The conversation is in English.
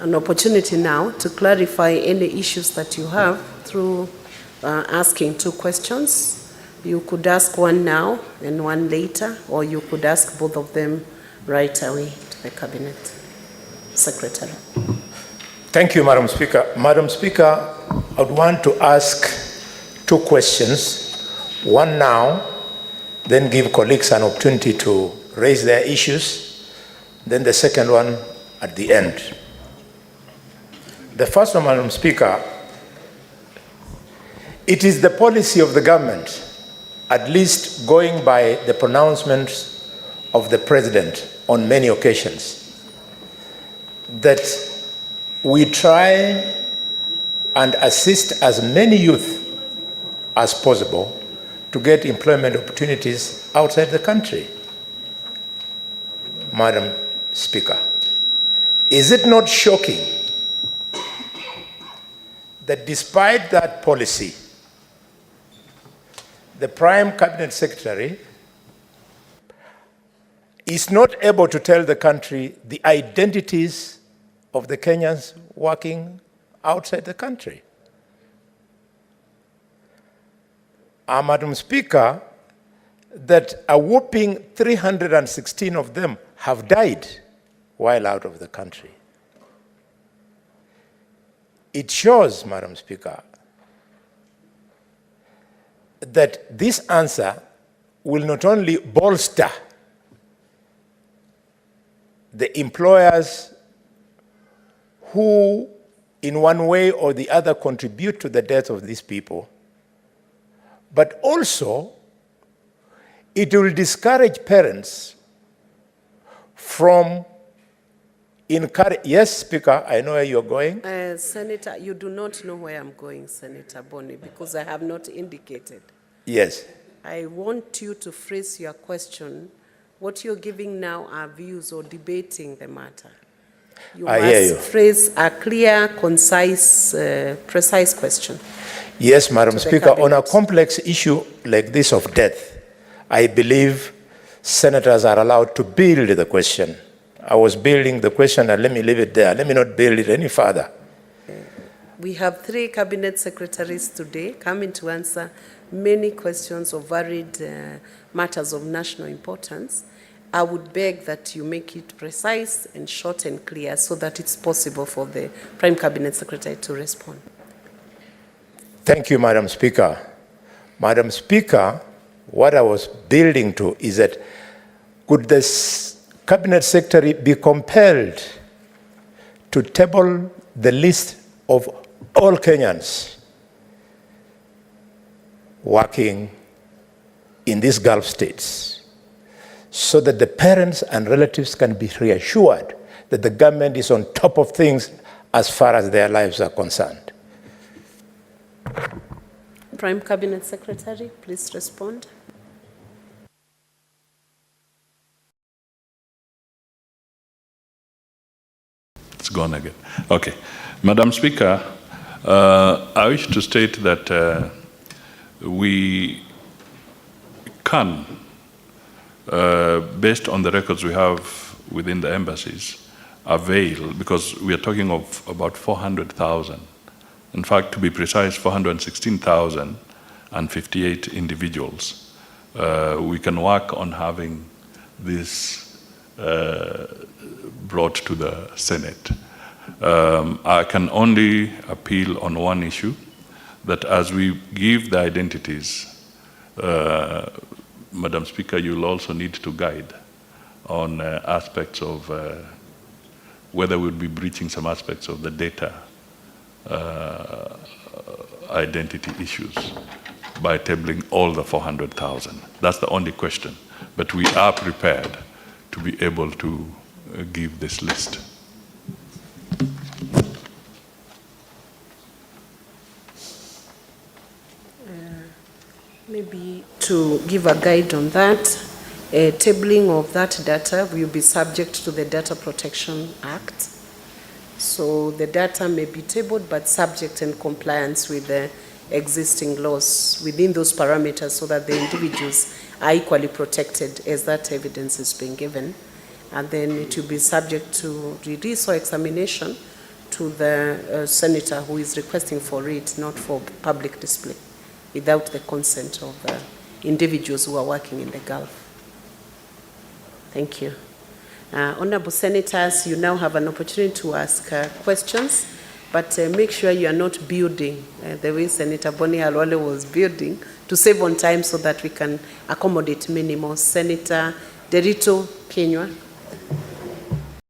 an opportunity now to clarify any issues that you have through asking 2 questions. You could ask one now and one later, or you could ask both of them right away to the Cabinet Secretary. Thank you, Madam Speaker. Madam Speaker, I would want to ask 2 questions, one now, then give colleagues an opportunity to raise their issues, then the second one at the end. The first one, Madam Speaker, it is the policy of the government, at least going by the pronouncements of the President on many occasions, that we try and assist as many youth as possible to get employment opportunities outside the country. Madam Speaker, is it not shocking that despite that policy, the Prime Cabinet Secretary is not able to tell the country the identities of the Kenyans working outside the country? Madam Speaker, that a whopping 316 of them have died while out of the country. It shows, Madam Speaker, that this answer will not only bolster the employers who, in one way or the other, contribute to the death of these people, but also it will discourage parents from encourage. Yes, Speaker, I know where you're going. Senator, you do not know where I'm going, Senator Boni, because I have not indicated. Yes. I want you to phrase your question. What you're giving now are views or debating the matter. You must phrase a clear, concise, precise question. Yes, Madam Speaker, on a complex issue like this of death, I believe senators are allowed to build the question. I was building the question, and let me leave it there. Let me not build it any further. We have 3 cabinet secretaries today coming to answer many questions of varied matters of national importance. I would beg that you make it precise and short and clear so that it's possible for the Prime Cabinet Secretary to respond. Thank you, Madam Speaker. Madam Speaker, what I was building to is that could the Cabinet Secretary be compelled to table the list of all Kenyans working in these Gulf states so that the parents and relatives can be reassured that the government is on top of things as far as their lives are concerned? Prime Cabinet Secretary, please respond. It's gone again. Okay. Madam Speaker, I wish to state that we can, based on the records we have within the embassies, avail, because we are talking of about 400,000. In fact, to be precise, 416,058 individuals. We can work on having this brought to the Senate. I can only appeal on one issue, that as we give the identities, Madam Speaker, you'll also need to guide on aspects of whether we'll be breaching some aspects of the data identity issues by tabling all the 400,000. That's the only question. But we are prepared to be able to give this list. Maybe to give a guide on that, tabling of that data will be subject to the Data Protection Act. So the data may be tabled, but subject and compliance with the existing laws within those parameters so that the individuals are equally protected as that evidence is being given. And then it will be subject to release or examination to the senator who is requesting for it, not for public display, without the consent of the individuals who are working in the Gulf. Thank you. Honorable Senators, you now have an opportunity to ask questions, but make sure you are not building the way Senator Boni Khalwale was building to save on time so that we can accommodate many more. Senator Derito Kenywa.